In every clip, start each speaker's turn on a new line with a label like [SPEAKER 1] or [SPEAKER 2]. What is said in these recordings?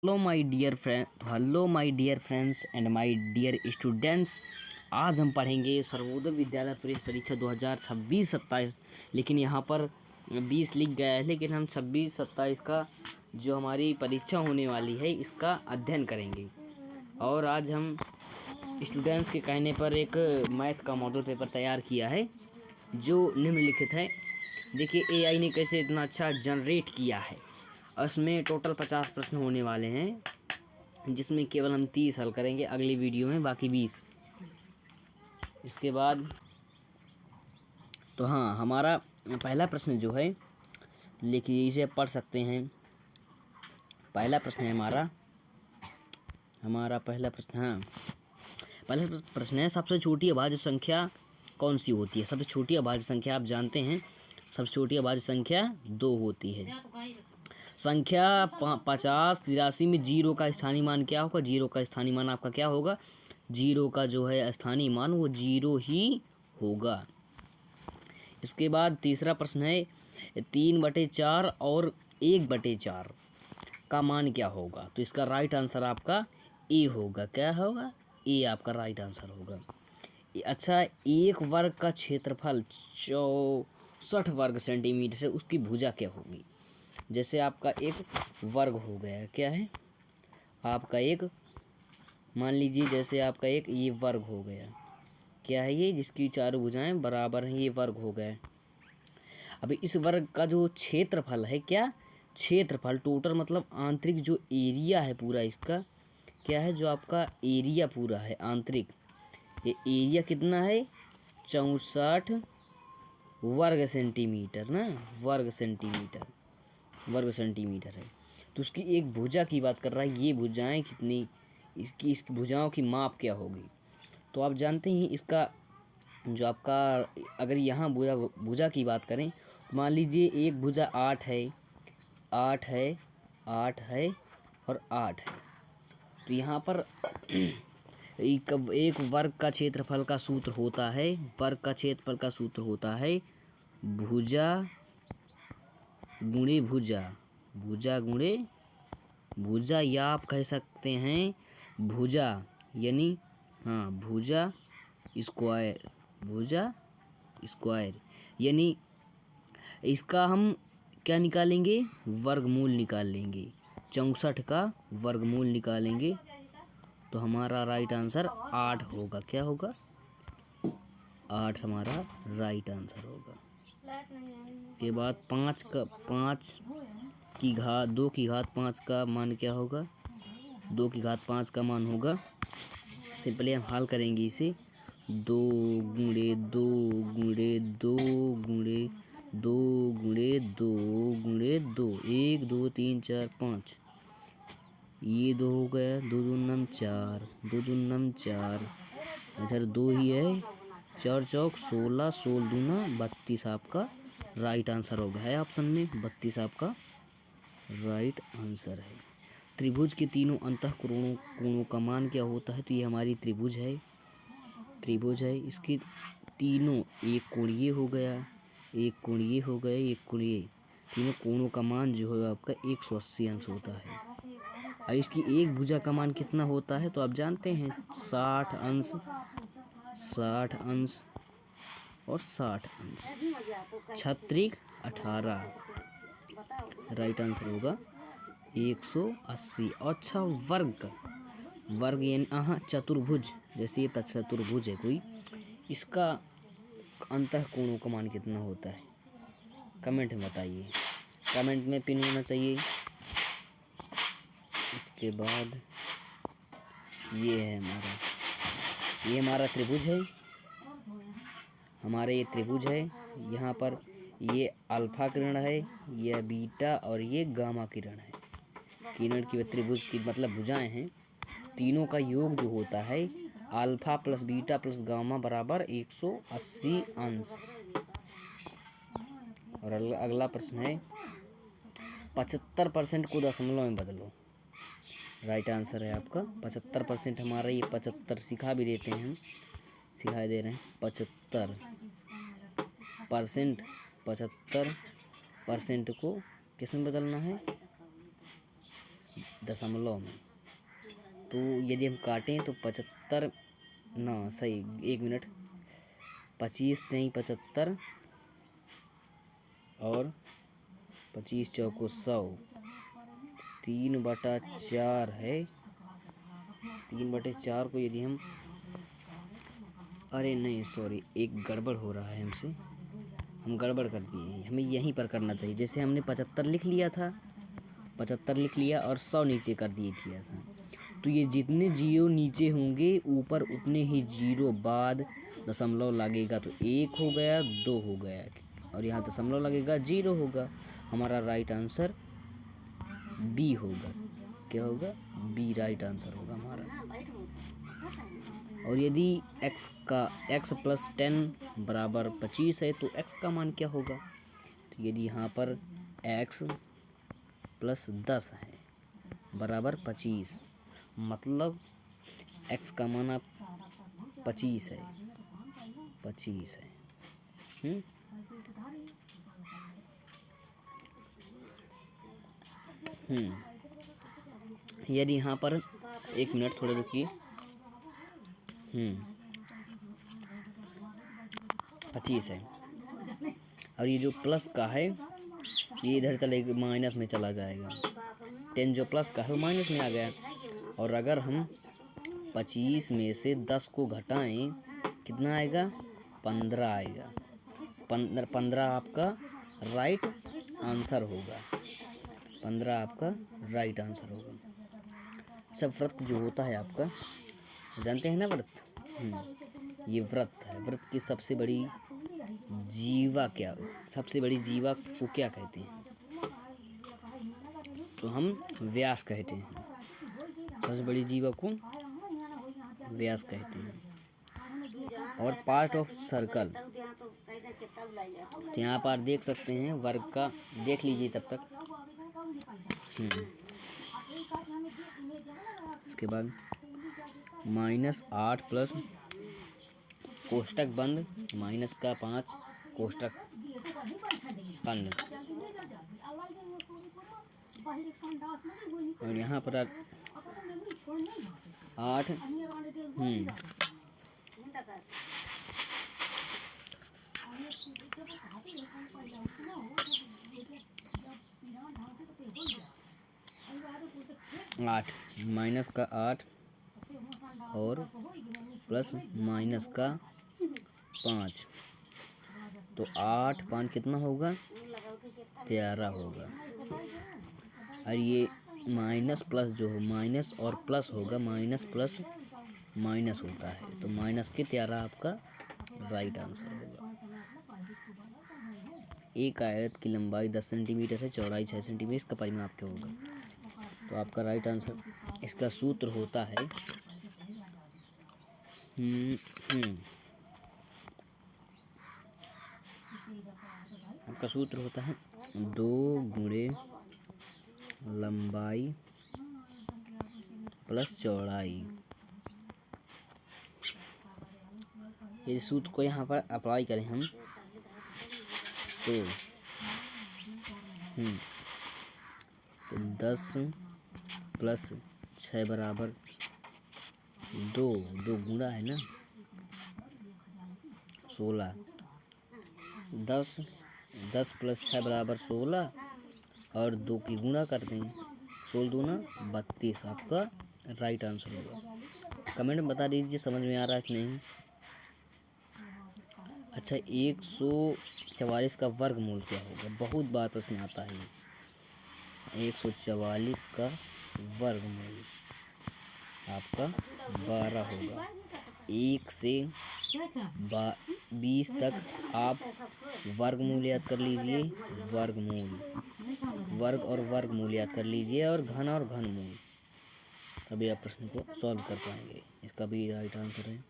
[SPEAKER 1] Hello my dear friends and my dear students. आज हम पढ़ेंगे सर्वोदय विद्यालय प्रवेश परीक्षा 2026-27। लेकिन यहाँ पर 20 लिख गया है, लेकिन हम 26-27 का जो हमारी परीक्षा होने वाली है इसका अध्ययन करेंगे। और आज हम स्टूडेंट्स के कहने पर एक मैथ का मॉडल पेपर तैयार किया है जो निम्नलिखित है। देखिए एआई ने कैसे इतना अच्छा जनरेट किया है। और इसमें टोटल 50 प्रश्न होने वाले हैं, जिसमें केवल हम 30 हल करेंगे अगली वीडियो में, बाकी 20। इसके बाद तो हाँ, हमारा पहला प्रश्न जो है, लिखिए, इसे पढ़ सकते हैं। पहला प्रश्न है हमारा पहला प्रश्न, हाँ, पहला प्रश्न है, सबसे छोटी अभाज्य संख्या कौन सी होती है? सबसे छोटी अभाज्य संख्या आप जानते हैं, सबसे छोटी अभाज्य संख्या 2 होती है। संख्या 50 83 में जीरो का स्थानीय मान क्या होगा? जीरो का स्थानीय मान आपका क्या होगा? जीरो का जो है स्थानीय मान वो जीरो ही होगा। इसके बाद तीसरा प्रश्न है, 3/4 और 1/4 का मान क्या होगा? तो इसका राइट आंसर आपका ए होगा। क्या होगा? ए आपका राइट आंसर होगा। अच्छा, एक वर्ग का क्षेत्रफल 64 वर्ग सेंटीमीटर है, उसकी भुजा क्या होगी? जैसे आपका एक वर्ग हो गया, क्या है आपका एक, मान लीजिए जैसे आपका एक ये वर्ग हो गया, क्या है ये, जिसकी चारों भुजाएं बराबर हैं, ये वर्ग हो गया। अभी इस वर्ग का जो क्षेत्रफल है, क्या क्षेत्रफल टोटल मतलब आंतरिक जो एरिया है पूरा इसका, क्या है, जो आपका एरिया पूरा है आंतरिक, ये एरिया कितना है? 64 वर्ग सेंटीमीटर ना, वर्ग सेंटीमीटर है। तो उसकी एक भुजा की बात कर रहा है, ये भुजाएं कितनी, इसकी भुजाओं की माप क्या होगी? तो आप जानते हैं इसका जो आपका, अगर यहाँ भुजा की बात करें, मान लीजिए एक भुजा 8 है, 8 है, 8 है और 8 है। तो यहाँ पर एक वर्ग का क्षेत्रफल का सूत्र होता है, वर्ग का क्षेत्रफल का सूत्र होता है भुजा गुणे भुजा, भुजा गुणे भुजा, या आप कह सकते हैं भुजा, यानी हाँ भुजा स्क्वायर, भुजा स्क्वायर, यानी इसका हम क्या निकालेंगे? वर्गमूल निकाल लेंगे। 64 का वर्गमूल निकालेंगे तो हमारा राइट आंसर 8 होगा। क्या होगा? 8 हमारा राइट आंसर होगा। के बाद 5 की घात 2 की घात 5 का मान क्या होगा? 2 की घात 5 का मान होगा, सिंपली हम हल करेंगे इसे, 2 गुणे 2 गुणे 2 गुणे 2 गुणे 2 गुणे 2, 1 2 3 4 5, ये 2 हो गया, 2 दूनी 4, 2 दूनी 4, इधर 2 ही है, 4 चौक 16, 16 दूना 32 आपका राइट आंसर होगा। है ऑप्शन में 32 आपका राइट आंसर है। त्रिभुज के तीनों अंतः कोणों का मान क्या होता है? तो ये हमारी त्रिभुज है, इसके तीनों, एक कोणीय हो गया, एक कोणीय हो गए, एक कोणीय, तीनों कोणों का मान जो है आपका 180 अंश होता है। और इसकी एक भुजा का मान कितना होता है? तो आप जानते हैं 60 अंश, 60 अंश और 60 अंश, 36 18, राइट आंसर होगा 180। अच्छा, वर्ग यानी चतुर्भुज, जैसे ये चतुर्भुज है कोई, इसका अंतः कोणों का मान कितना होता है? कमेंट में बताइए, कमेंट में पिन होना चाहिए। इसके बाद ये है हमारा त्रिभुज है, हमारे ये त्रिभुज है, यहाँ पर ये अल्फा किरण है, यह बीटा और ये गामा किरण है। किरण की त्रिभुज की मतलब भुजाएं हैं, तीनों का योग जो होता है alpha plus beta plus gamma बराबर 180 अंश। और अगला प्रश्न है, 75% को दशमलव में बदलो। राइट आंसर है आपका 75%। हमारा ये 75 सिखा भी देते हैं, सिखाई दे रहे हैं 75%, 75% को किस में बदलना है? दशमलव में। तो यदि हम काटें तो 75 ना सही 1 मिनट 25 नहीं 75 और 25 चौको 100 3/4 है। 3/4 को यदि हम अरे नहीं सॉरी एक गड़बड़ हो रहा है हमसे, हम गड़बड़ कर दिए। हमें यहीं पर करना चाहिए। जैसे हमने 75 लिख लिया था, 75 लिख लिया और 100 नीचे कर दिए था। तो ये जितने जीरो नीचे होंगे ऊपर उतने ही जीरो बाद दशमलव लगेगा। तो 1 हो गया 2 हो गया और यहाँ दशमलव लगेगा 0 होगा। हमारा राइट आंसर बी होगा। क्या होगा? बी राइट आंसर होगा हमारा। और यदि x + 10 = 25 है तो x का मान क्या होगा? तो यदि यहाँ पर x + 10 है बराबर 25 मतलब x का मान आप 25 है। 25 है। यदि यहाँ पर 1 मिनट थोड़ा रुकिए। 25 है और ये जो प्लस का है ये इधर चलेगा माइनस में चला जाएगा। 10 जो प्लस का है वो माइनस में आ गया। और अगर हम 25 में से 10 को घटाएं कितना आएगा? 15 आएगा। 15 आपका राइट आंसर होगा। 15 आपका राइट आंसर होगा। सब व्रत जो होता है आपका जानते हैं ना व्रत? ये व्रत है। व्रत की सबसे बड़ी जीवा को क्या कहते हैं? तो हम व्यास कहते हैं। सबसे बड़ी जीवा को व्यास कहते हैं। और पार्ट ऑफ सर्कल यहाँ पर देख सकते हैं वर्ग का, देख लीजिए तब तक। इसके बाद -8 प्लस कोष्टक बंद -5 कोष्टक बंद। और यहाँ पर 8 -8 और प्लस -5 तो 8 5 कितना होगा? 13 होगा। और ये माइनस प्लस जो हो माइनस और प्लस होगा, माइनस प्लस माइनस होता है तो माइनस के 13 आपका राइट आंसर होगा। एक आयत की लंबाई 10 सेंटीमीटर है, चौड़ाई 6 सेंटीमीटर, इसका परिमाप क्या होगा? तो आपका राइट आंसर, इसका सूत्र होता है आपका सूत्र होता है 2 गुणे लंबाई प्लस चौड़ाई। ये सूत्र को यहाँ पर अप्लाई करें हम तो 10 + 6 = 2 गुणा है ना 16। 10 + 6 = 16 और 2 की गुणा कर दें 16 दूना 32 आपका राइट आंसर होगा। कमेंट में बता दीजिए समझ में आ रहा है कि नहीं। अच्छा 144 का वर्गमूल क्या होगा? बहुत बार प्रश्न आता है। 144 का वर्गमूल आपका 12 होगा। 1 से 20 तक आप वर्गमूल याद कर लीजिए। वर्ग और वर्गमूल याद कर लीजिए और घन और घनमूल, तभी आप प्रश्न को सॉल्व कर पाएंगे। इसका भी राइट आंसर है।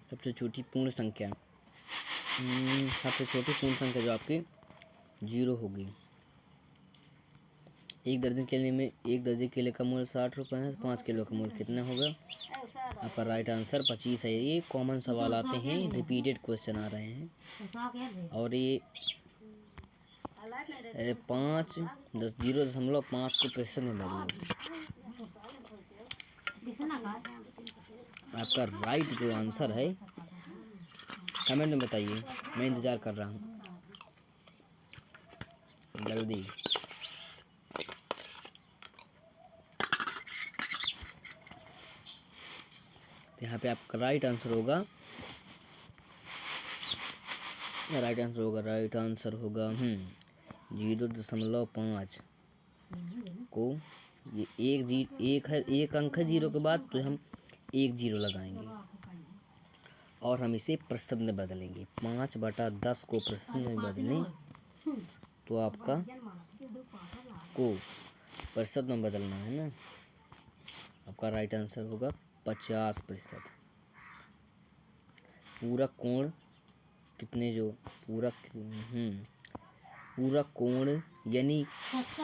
[SPEAKER 1] सबसे छोटी पूर्ण संख्या, सबसे छोटी पूर्ण संख्या जो आपकी 0 होगी। एक दर्जन केले में 1 दर्जन केले का मूल्य 60 रुपये है। 5 किलो का मूल्य कितना होगा? आपका राइट आंसर 25 है। ये कॉमन सवाल आते हैं, रिपीटेड क्वेश्चन आ रहे हैं। और ये 5 10 0.5 को प्रतिशत में बदलो। आपका राइट जो आंसर है कमेंट में बताइए, मैं इंतज़ार कर रहा हूँ जल्दी। तो यहाँ पे आपका राइट आंसर होगा, राइट आंसर होगा 0.5 को ये एक है, एक अंक है 0 के बाद, तो हम 1 0 लगाएंगे और हम इसे प्रतिशत में बदलेंगे। 5/10 को प्रतिशत में बदलें तो आपका को प्रतिशत में बदलना है ना। आपका राइट आंसर होगा 50%। पूरा कोण कितने जो पूरा कोण यानी